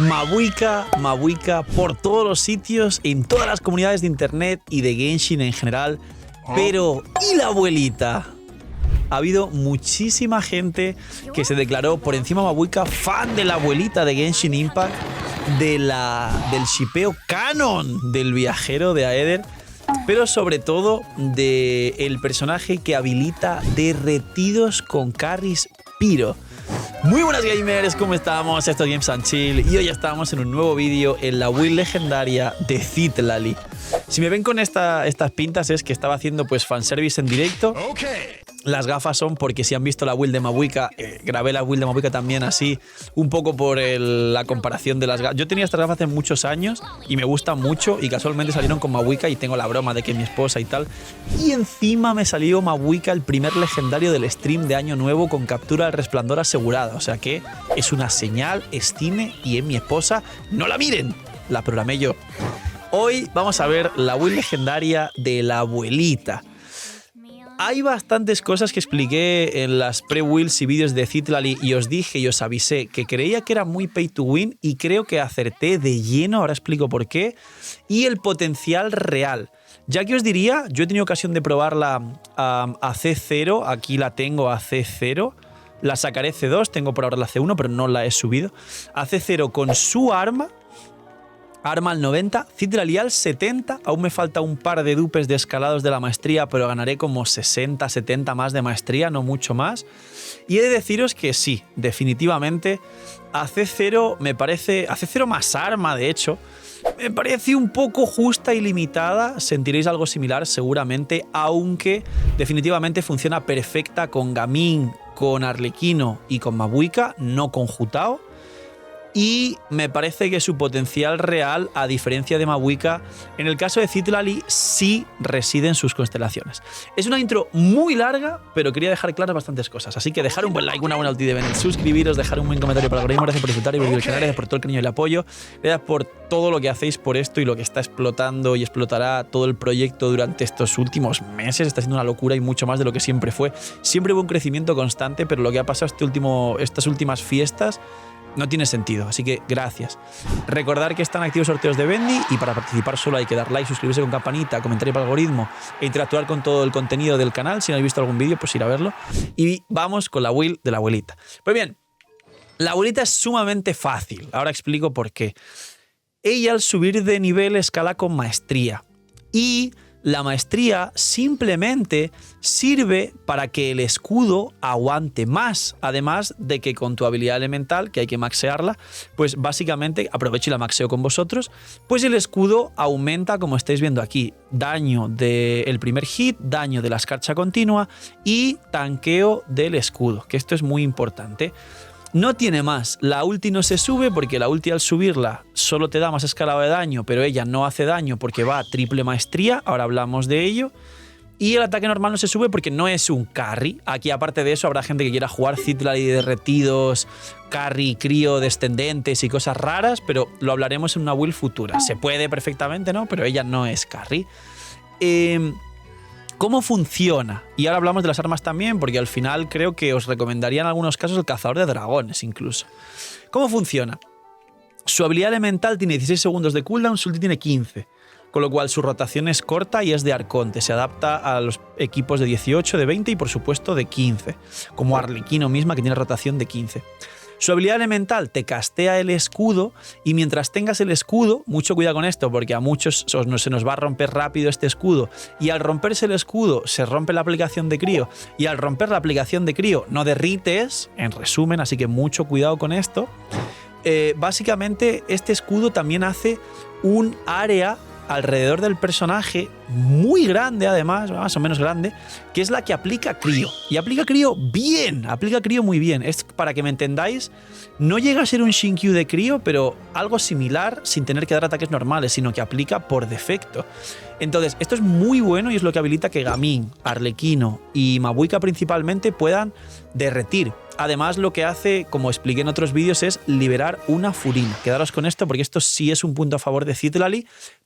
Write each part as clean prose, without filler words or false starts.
Mabuika por todos los sitios, en todas las comunidades de internet y de Genshin en general. Pero, ¿y la abuelita? Ha habido muchísima gente que se declaró por encima de Mabuika fan de la abuelita de Genshin Impact, del shipeo canon del viajero de Aether, pero sobre todo del personaje que habilita derretidos con carries Pyro. Muy buenas gamers, ¿cómo estamos? Esto es Games and Chill y hoy estamos en un nuevo vídeo en la build legendaria de Citlali. Si me ven con estas pintas es que estaba haciendo pues fanservice en directo. Las gafas son porque si han visto la build de Mabuika, grabé la build de Mabuika también así, un poco por la comparación de las gafas. Yo tenía estas gafas hace muchos años y me gustan mucho y casualmente salieron con Mabuika y tengo la broma de que mi esposa y tal. Y encima me salió Mabuika, el primer legendario del stream de Año Nuevo con captura del resplandor asegurada. O sea que es una señal, estime y en mi esposa. ¡No la miren! La programé yo. Hoy vamos a ver la build legendaria de la abuelita. Hay bastantes cosas que expliqué en las pre-builds y vídeos de Citlali y os dije y os avisé que creía que era muy pay to win y creo que acerté de lleno, ahora explico por qué, y el potencial real. Ya que os diría, yo he tenido ocasión de probarla a C0, aquí la tengo a C0, la sacaré C2, tengo por ahora la C1 pero no la he subido, a C0 con su arma al 90, Citlali al 70, aún me falta un par de dupes de escalados de la maestría, pero ganaré como 60, 70 más de maestría, no mucho más. Y he de deciros que sí, definitivamente, a C0 me parece, a C0 más arma de hecho, me parece un poco justa y limitada, sentiréis algo similar seguramente, aunque definitivamente funciona perfecta con Gaming, con Arlequino y con Mabuika, no con Jutao. Y me parece que su potencial real, a diferencia de Mabuika, en el caso de Citlali, sí reside en sus constelaciones. Es una intro muy larga, pero quería dejar claras bastantes cosas. Así que dejar un buen like, una buena ulti de Bennett, suscribiros, dejar un buen comentario para el algoritmo. Gracias por disfrutar y ver el canal, gracias por todo el cariño y el apoyo. Gracias por todo lo que hacéis por esto y lo que está explotando y explotará todo el proyecto durante estos últimos meses. Está siendo una locura y mucho más de lo que siempre fue. Siempre hubo un crecimiento constante, pero lo que ha pasado estas últimas fiestas no tiene sentido, así que gracias. Recordar que están activos sorteos de Bendy y para participar solo hay que dar like, suscribirse con campanita, comentario para el algoritmo e interactuar con todo el contenido del canal. Si no habéis visto algún vídeo, pues ir a verlo. Y vamos con la build de la abuelita. Pues bien, la abuelita es sumamente fácil. Ahora explico por qué. Ella al subir de nivel escala con maestría y la maestría simplemente sirve para que el escudo aguante más, además de que con tu habilidad elemental, que hay que maxearla, pues básicamente, aprovecho y la maxeo con vosotros, pues el escudo aumenta, como estáis viendo aquí, daño del primer hit, daño de la escarcha continua y tanqueo del escudo, que esto es muy importante. No tiene más, la ulti no se sube porque la ulti al subirla solo te da más escalado de daño, pero ella no hace daño porque va a triple maestría, ahora hablamos de ello. Y el ataque normal no se sube porque no es un carry. Aquí aparte de eso habrá gente que quiera jugar Citlali derretidos, carry, crío, descendentes y cosas raras, pero lo hablaremos en una build futura. Se puede perfectamente, ¿no? Pero ella no es carry. ¿Cómo funciona? Y ahora hablamos de las armas también, porque al final creo que os recomendaría en algunos casos el cazador de dragones incluso. ¿Cómo funciona? Su habilidad elemental tiene 16 segundos de cooldown, su ulti tiene 15. Con lo cual su rotación es corta y es de arconte. Se adapta a los equipos de 18, de 20 y por supuesto de 15. Como Arlequino misma que tiene rotación de 15. Su habilidad elemental te castea el escudo y mientras tengas el escudo, mucho cuidado con esto porque a muchos se nos va a romper rápido este escudo y al romperse el escudo se rompe la aplicación de crío y al romper la aplicación de crío no derrites, en resumen, así que mucho cuidado con esto. Básicamente este escudo también hace un área alrededor del personaje muy grande, además, más o menos grande, que es la que aplica crío. Y aplica crío bien, aplica crío muy bien. Es, para que me entendáis, no llega a ser un Shinkyu de crío, pero algo similar sin tener que dar ataques normales, sino que aplica por defecto. Entonces, esto es muy bueno y es lo que habilita que Gaming, Arlequino y Mabuika principalmente puedan derretir. Además, lo que hace, como expliqué en otros vídeos, es liberar una furina. Quedaros con esto porque esto sí es un punto a favor de Citlali,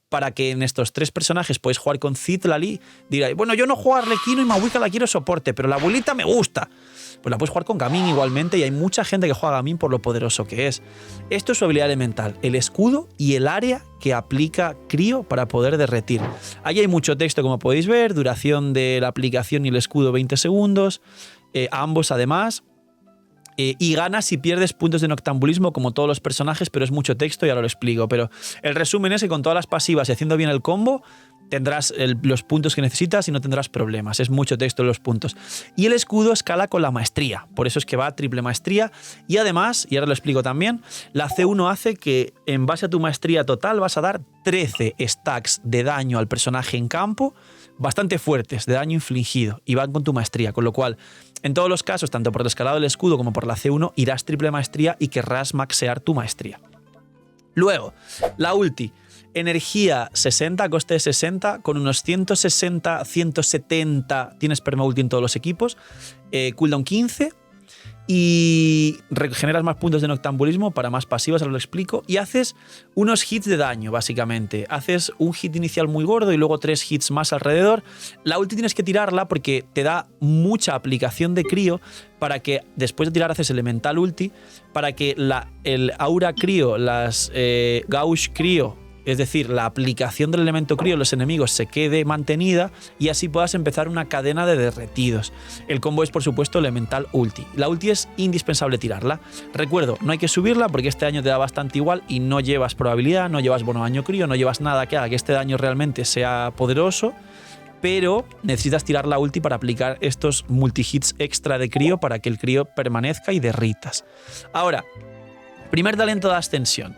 para que en estos tres personajes podáis jugar con Citlali. Diráis, bueno, yo no juego a Arlequino y Mabuika la quiero soporte, pero la abuelita me gusta. pues la puedes jugar con Gaming igualmente y hay mucha gente que juega Gaming por lo poderoso que es. Esto es su habilidad elemental, el escudo y el área que aplica Crío para poder derretir. Ahí hay mucho texto como podéis ver, duración de la aplicación y el escudo 20 segundos, ambos además. Y ganas si pierdes puntos de noctambulismo como todos los personajes, pero es mucho texto y ahora lo explico. Pero el resumen es que con todas las pasivas y haciendo bien el combo tendrás los puntos que necesitas y no tendrás problemas. Es mucho texto en los puntos. Y el escudo escala con la maestría, por eso es que va a triple maestría. Y además, y ahora lo explico también, la C1 hace que en base a tu maestría total vas a dar 13 stacks de daño al personaje en campo, bastante fuertes de daño infligido, y van con tu maestría, con lo cual en todos los casos, tanto por el escalado del escudo como por la C1, irás triple maestría y querrás maxear tu maestría. Luego, la ulti, energía 60, coste de 60, con unos 160, 170, tienes perma ulti en todos los equipos, cooldown 15, y regeneras más puntos de noctambulismo para más pasivas, ahora lo explico, y haces unos hits de daño, básicamente. Haces un hit inicial muy gordo y luego 3 hits más alrededor. La ulti tienes que tirarla porque te da mucha aplicación de crío para que después de tirar haces elemental ulti, para que el aura crío, las gauge crío, es decir, la aplicación del elemento crío en los enemigos se quede mantenida y así puedas empezar una cadena de derretidos. El combo es, por supuesto, elemental ulti. La ulti es indispensable tirarla. Recuerdo, no hay que subirla porque este daño te da bastante igual y no llevas probabilidad, no llevas bono daño crío, no llevas nada que haga que este daño realmente sea poderoso, pero necesitas tirar la ulti para aplicar estos multi-hits extra de crío para que el crío permanezca y derritas. Ahora, primer talento de ascensión.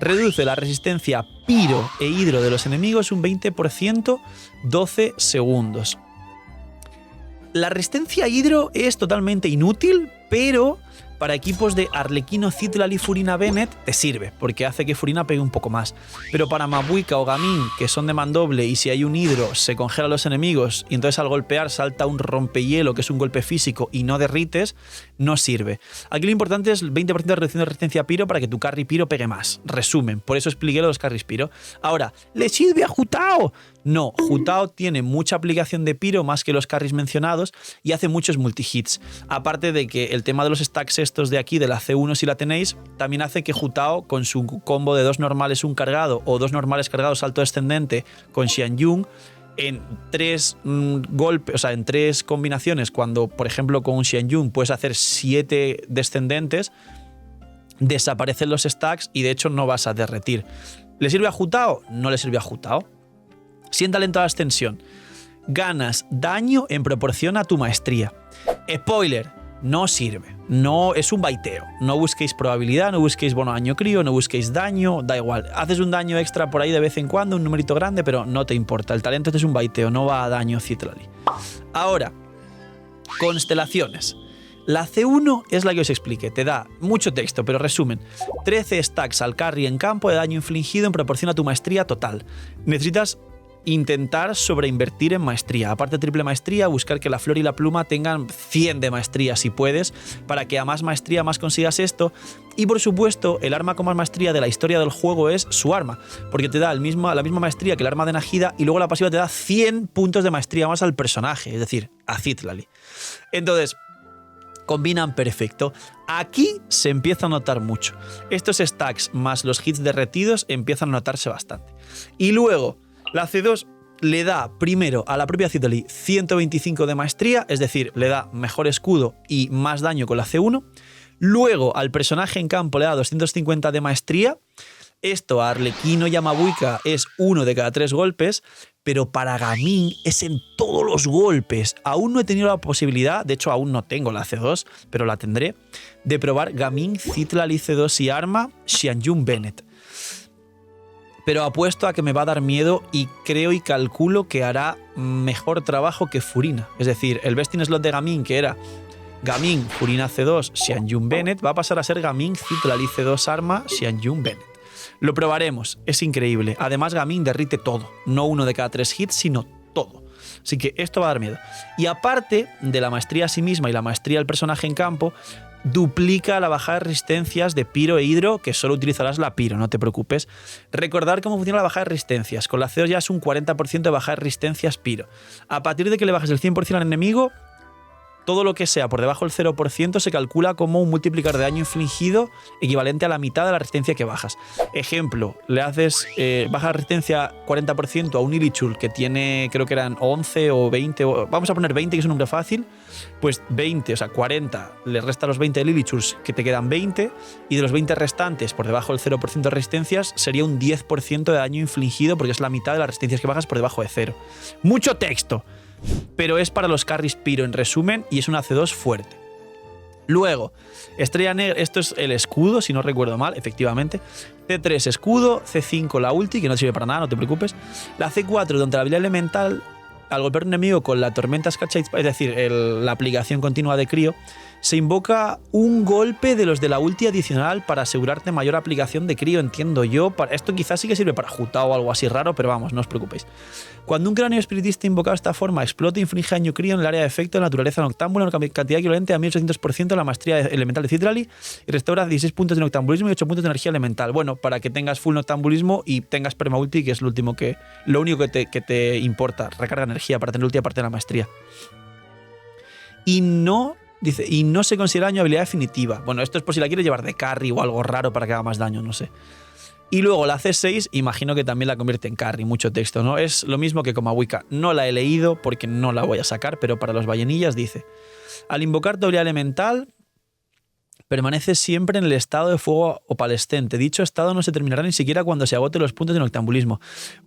Reduce la resistencia piro e hidro de los enemigos un 20%, 12 segundos. La resistencia hidro es totalmente inútil, pero para equipos de Arlequino, Citlali, Furina, Bennett te sirve, porque hace que Furina pegue un poco más. Pero para Mabuika o Gaming, que son de mandoble y si hay un hidro se congela a los enemigos y entonces al golpear salta un rompehielo, que es un golpe físico y no derrites, no sirve. Aquí lo importante es el 20% de reducción de resistencia piro para que tu carry piro pegue más. Resumen, por eso expliqué los carries piro. Ahora, ¿le sirve a Jutao? No, Jutao tiene mucha aplicación de piro más que los carries mencionados y hace muchos multi-hits. Aparte de que el tema de los stacks estos de aquí, de la C1 si la tenéis, también hace que Jutao con su combo de 2 normales, un cargado o 2 normales cargados salto descendente con Xianyun, en 3 golpes, o sea, en 3 combinaciones, cuando por ejemplo con un Xianyun puedes hacer 7 descendentes, desaparecen los stacks y de hecho no vas a derretir. ¿Le sirve a Jutao? No le sirve a Jutao. Siguiente talento de ascensión. Ganas daño en proporción a tu maestría. Spoiler, no sirve. No, es un baiteo. No busquéis probabilidad, no busquéis bono daño crío, no busquéis daño, da igual. Haces un daño extra por ahí de vez en cuando, un numerito grande, pero no te importa. El talento es un baiteo, no va a daño Citlali. Ahora, constelaciones. La C1 es la que os expliqué, te da mucho texto, pero resumen, 13 stacks al carry en campo de daño infligido en proporción a tu maestría total. Necesitas intentar sobreinvertir en maestría. Aparte de triple maestría, buscar que la flor y la pluma tengan 100 de maestría si puedes, para que a más maestría más consigas esto. Y por supuesto, el arma con más maestría de la historia del juego es su arma, porque te da la misma maestría que el arma de Najida y luego la pasiva te da 100 puntos de maestría más al personaje, es decir, a Citlali. Entonces, combinan perfecto. Aquí se empieza a notar mucho. Estos stacks más los hits derretidos empiezan a notarse bastante. Y luego, la C2 le da primero a la propia Citlali 125 de maestría, es decir, le da mejor escudo y más daño con la C1. Luego al personaje en campo le da 250 de maestría. Esto a Arlequino y a Mabuika es 1 de cada 3 golpes, pero para Gaming es en todos los golpes. Aún no he tenido la posibilidad, de hecho aún no tengo la C2, pero la tendré, de probar Gaming, Citlali C2 y arma, Xianyun Bennett. Pero apuesto a que me va a dar miedo y creo y calculo que hará mejor trabajo que Furina. Es decir, el best in slot de Gaming, que era Gaming, Furina C2, Xianyun Bennett, va a pasar a ser Gaming, Citlali C2 arma, Xianyun Bennett. Lo probaremos, es increíble. Además, Gaming derrite todo, no 1 de cada 3 hits, sino todo. Así que esto va a dar miedo. Y aparte de la maestría a sí misma y la maestría del personaje en campo, duplica la bajada de resistencias de piro e hidro, que solo utilizarás la piro, no te preocupes. Recordar cómo funciona la bajada de resistencias. Con la C2 ya es un 40% de bajada de resistencias piro. A partir de que le bajes el 100% al enemigo, todo lo que sea por debajo del 0% se calcula como un multiplicador de daño infligido equivalente a la mitad de la resistencia que bajas. Ejemplo, le haces baja la resistencia 40% a un Ilichur que tiene, creo que eran 11 o 20, vamos a poner 20, que es un número fácil, pues 20, o sea, 40, le resta los 20 del Ilichurs, que te quedan 20, y de los 20 restantes, por debajo del 0% de resistencias, sería un 10% de daño infligido, porque es la mitad de las resistencias que bajas por debajo de 0. Mucho texto, pero es para los carries Pyro en resumen, y es una C2 fuerte. Luego, Estrella Negra, esto es el escudo, si no recuerdo mal, efectivamente. C3 escudo, C5 la ulti, que no sirve para nada, no te preocupes. La C4, donde la habilidad elemental, al golpear un enemigo con la tormenta Scatchite, es decir, la aplicación continua de crío, se invoca un golpe de los de la ulti adicional para asegurarte mayor aplicación de crío, entiendo yo. Esto quizás sí que sirve para Jutao o algo así raro, pero vamos, no os preocupéis. Cuando un cráneo espiritista invocado de esta forma explota e inflige daño crío en el área de efecto de naturaleza noctámbula, una cantidad equivalente a 1800% de la maestría elemental de Citrali, y restaura 16 puntos de noctambulismo y 8 puntos de energía elemental. Bueno, para que tengas full noctambulismo y tengas perma ulti, que es lo único que te importa, recarga energía para tener ulti aparte de la maestría. Y no se considera daño habilidad definitiva. Bueno, esto es por si la quieres llevar de carry o algo raro para que haga más daño, no sé. Y luego la C6, imagino que también la convierte en carry, mucho texto, ¿no? Es lo mismo que Komawika. No la he leído porque no la voy a sacar, pero para los ballenillas dice: al invocar tu habilidad elemental, permanece siempre en el estado de fuego opalescente. Dicho estado no se terminará ni siquiera cuando se agoten los puntos de noctambulismo.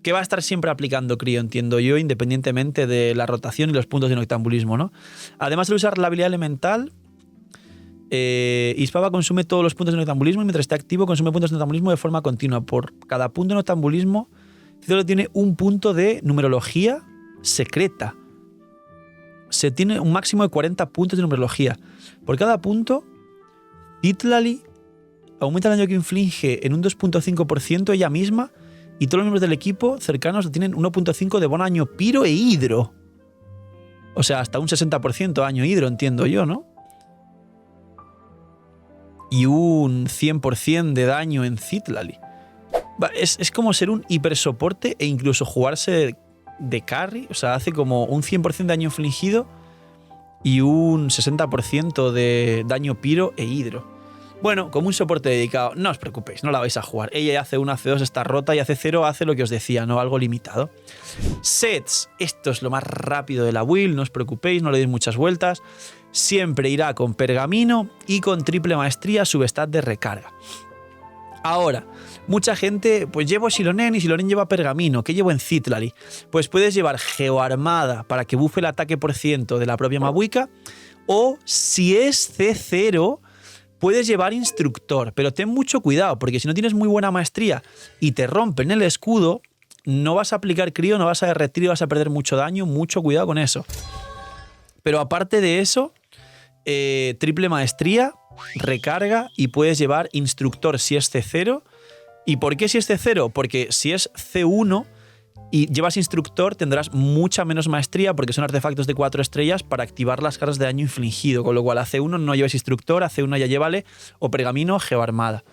Que va a estar siempre aplicando crío, entiendo yo, independientemente de la rotación y los puntos de noctambulismo, ¿no? Además de usar la habilidad elemental, Ispava consume todos los puntos de noctambulismo y mientras está activo consume puntos de noctambulismo de forma continua. Por cada punto de noctambulismo, solo tiene un punto de numerología secreta. Se tiene un máximo de 40 puntos de numerología. Por cada punto, Citlali aumenta el daño que inflige en un 2.5% ella misma, y todos los miembros del equipo cercanos tienen 1.5 de bono daño Pyro e Hidro. O sea, hasta un 60% daño Hidro, entiendo yo, ¿no? Y un 100% de daño en Citlali. Es como ser un hipersoporte e incluso jugarse de carry. O sea, hace como un 100% de daño infligido y un 60% de daño Pyro e Hidro. Bueno, como un soporte dedicado, no os preocupéis, no la vais a jugar. Ella hace una, C2 está rota y hace 0 hace lo que os decía, ¿no? Algo limitado. Sets, esto es lo más rápido de la build, no os preocupéis, no le deis muchas vueltas. Siempre irá con pergamino y con triple maestría substat de recarga. Ahora, mucha gente, pues llevo Xilonen y Xilonen lleva pergamino. ¿Qué llevo en Citlali? Pues puedes llevar Geoarmada para que buffe el ataque por ciento de la propia Mabuika, o si es C0, puedes llevar Instructor, pero ten mucho cuidado, porque si no tienes muy buena maestría y te rompen el escudo, no vas a aplicar crío, no vas a derretir y vas a perder mucho daño, mucho cuidado con eso. Pero aparte de eso, triple maestría, recarga y puedes llevar Instructor si es C0. ¿Y por qué si es C0? Porque si es C1 y llevas Instructor tendrás mucha menos maestría porque son artefactos de 4 estrellas para activar las cargas de daño infligido, con lo cual a C1 no lleves Instructor, a C1 ya llévale o pergamino o geoarmada.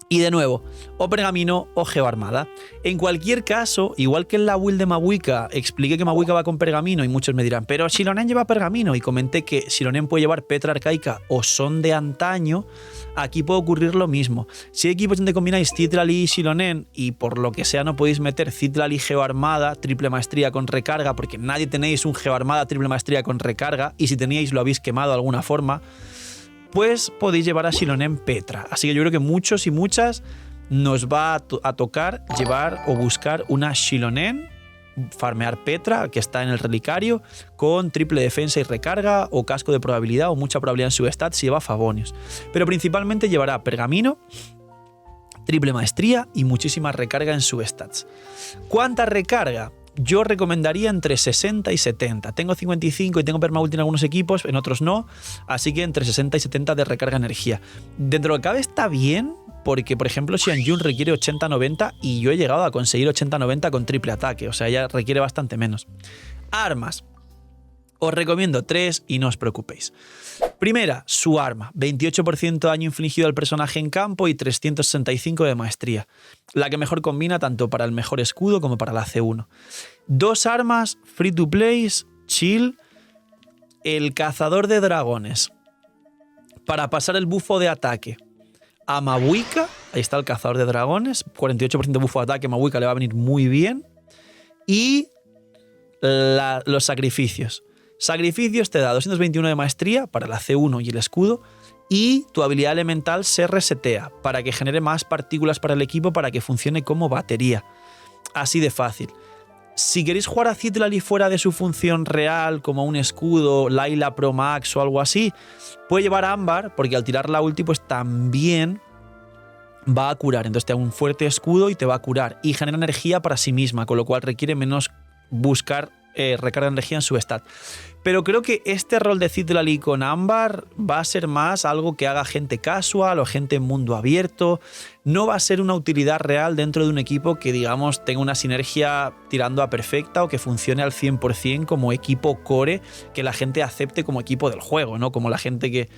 Y de nuevo, o pergamino o geoarmada. En cualquier caso, igual que en la build de Mabuika, expliqué que Mabuika va con pergamino y muchos me dirán, pero Xilonen lleva pergamino, y comenté que Xilonen puede llevar Petra arcaica o son de antaño. Aquí puede ocurrir lo mismo. Si hay equipos donde combináis Citlali y Xilonen y por lo que sea no podéis meter Citlali geoarmada, triple maestría con recarga, porque nadie tenéis un geoarmada triple maestría con recarga, y si teníais lo habéis quemado de alguna forma, pues podéis llevar a Xilonen Petra. Así que yo creo que muchos y muchas nos va a tocar llevar o buscar una Xilonen, farmear Petra, que está en el relicario, con triple defensa y recarga, o casco de probabilidad, o mucha probabilidad en su stat si lleva Favonius. Pero principalmente llevará pergamino, triple maestría y muchísima recarga en su stats. ¿Cuánta recarga? Yo recomendaría entre 60 y 70. Tengo 55 y tengo permault en algunos equipos, en otros no. Así que entre 60 y 70 de recarga energía. Dentro de lo que cabe está bien, porque por ejemplo Xianjun requiere 80-90 y yo he llegado a conseguir 80-90 con triple ataque. O sea, ya requiere bastante menos. Armas. Os recomiendo 3 y no os preocupéis. Primera, su arma. 28% de daño infligido al personaje en campo y 365 de maestría. La que mejor combina tanto para el mejor escudo como para la C1. 2 armas, free to play, chill. el cazador de dragones para pasar el bufo de ataque a Mabuika. Ahí está el cazador de dragones. 48% de bufo de ataque. Mabuika le va a venir muy bien. Y los sacrificios. Sacrificios te da 221 de maestría para la C1 y el escudo. Y tu habilidad elemental se resetea para que genere más partículas para el equipo para que funcione como batería. Así de fácil. Si queréis jugar a Citlali fuera de su función real, como un escudo, Layla Pro Max o algo así, puede llevar a Ámbar, porque al tirar la ulti pues también va a curar. Entonces te da un fuerte escudo y te va a curar. Y genera energía para sí misma, con lo cual requiere menos buscar recarga de energía en su stat. Pero creo que este rol de Citlali con Ámbar va a ser más algo que haga gente casual o gente en mundo abierto. No va a ser una utilidad real dentro de un equipo que, digamos, tenga una sinergia tirando a perfecta o que funcione al 100% como equipo core, que la gente acepte como equipo del juego, ¿no? Como la gente que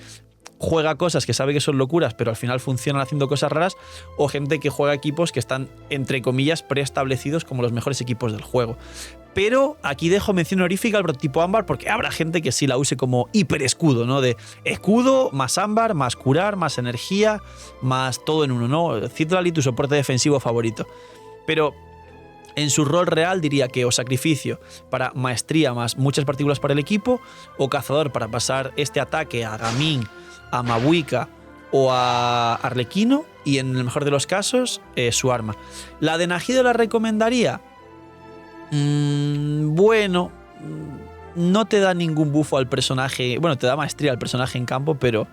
juega cosas que sabe que son locuras, pero al final funcionan haciendo cosas raras, o gente que juega equipos que están, entre comillas, preestablecidos como los mejores equipos del juego. Pero aquí dejo mención honorífica al prototipo Ámbar porque habrá gente que sí la use como hiper escudo, ¿no? De escudo más Ámbar, más curar, más energía, más todo en uno, ¿no? Citlali, tu soporte defensivo favorito. Pero en su rol real diría que o sacrificio para maestría más muchas partículas para el equipo, o cazador para pasar este ataque a Gaming, a Mabuika o a Arlequino, y en el mejor de los casos su arma. ¿La de Nagido la recomendaría? Bueno, no te da ningún bufo al personaje. Bueno, te da maestría al personaje en campo, pero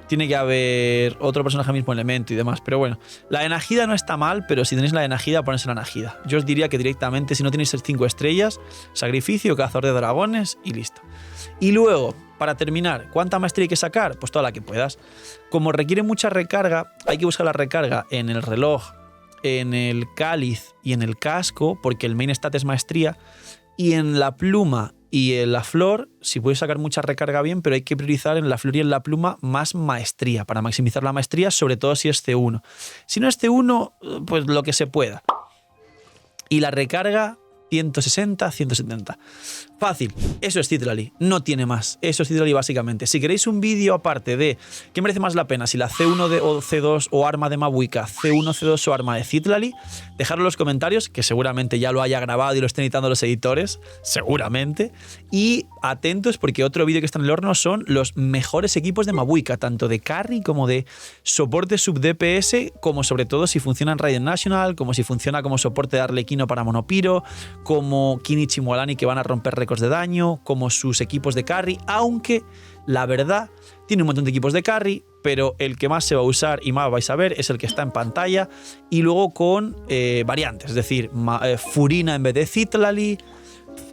tiene que haber otro personaje al mismo elemento y demás. Pero bueno, la de Nahida no está mal, pero si tenéis la de Nahida, ponéis la Nahida. Yo os diría que directamente, si no tenéis 5 estrellas, sacrificio, cazador de dragones y listo. Y luego, para terminar, ¿cuánta maestría hay que sacar? Pues toda la que puedas. Como requiere mucha recarga, hay que buscar la recarga en el reloj, en el cáliz y en el casco, porque el main stat es maestría, y en la pluma y en la flor, si puedes sacar mucha recarga bien, pero hay que priorizar en la flor y en la pluma más maestría, para maximizar la maestría, sobre todo si es C1. Si no es C1, pues lo que se pueda. Y la recarga, 160, 170. Fácil, eso es Citlali, no tiene más. Eso es Citlali básicamente. Si queréis un vídeo aparte de qué merece más la pena, si la C1 o C2 o arma de Mabuika, C1, C2 o arma de Citlali, dejadlo en los comentarios, que seguramente ya lo haya grabado y lo estén editando los editores, seguramente. Y atentos porque otro vídeo que está en el horno son los mejores equipos de Mabuika, tanto de carry como de soporte sub DPS, como sobre todo si funciona en Raiden National, como si funciona como soporte de Arlequino para Monopiro, como Kinichi Mualani, que van a romper récords de daño, como sus equipos de carry, aunque la verdad tiene un montón de equipos de carry, pero el que más se va a usar y más vais a ver es el que está en pantalla, y luego con variantes, es decir, Furina en vez de Citlali,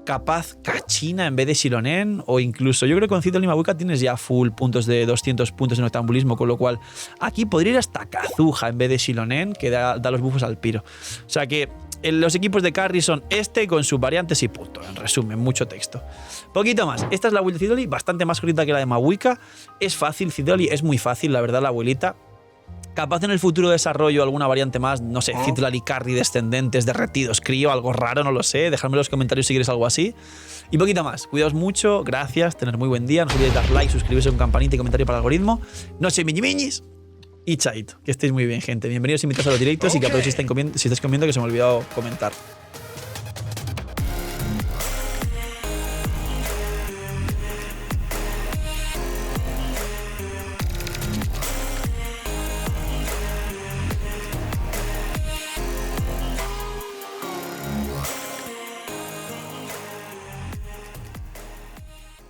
capaz Kachina en vez de Shilonen, o incluso yo creo que con Citlali y Mabuika tienes ya full puntos de 200 puntos en octambulismo, con lo cual aquí podría ir hasta Kazuha en vez de Shilonen, que da los buffos al piro. O sea que los equipos de carry son este con sus variantes y punto. En resumen, mucho texto. Poquito más. Esta es la build de Citlali, bastante más cortita que la de Mabuika. Es fácil, Citlali es muy fácil, la verdad, la abuelita. Capaz en el futuro desarrollo alguna variante más, no sé, Citlali carry, descendentes, derretidos, crío, algo raro, no lo sé. Dejadme en los comentarios si queréis algo así. Y poquito más. Cuidaos mucho, gracias, tener muy buen día. No os olvidéis de dar like, suscribiros con campanita y comentario para el algoritmo. No sé, miñimiñis. Y chaito. Que estéis muy bien, gente. Bienvenidos e invitados a los directos y que aprovechéis si estáis comiendo, que se me ha olvidado comentar.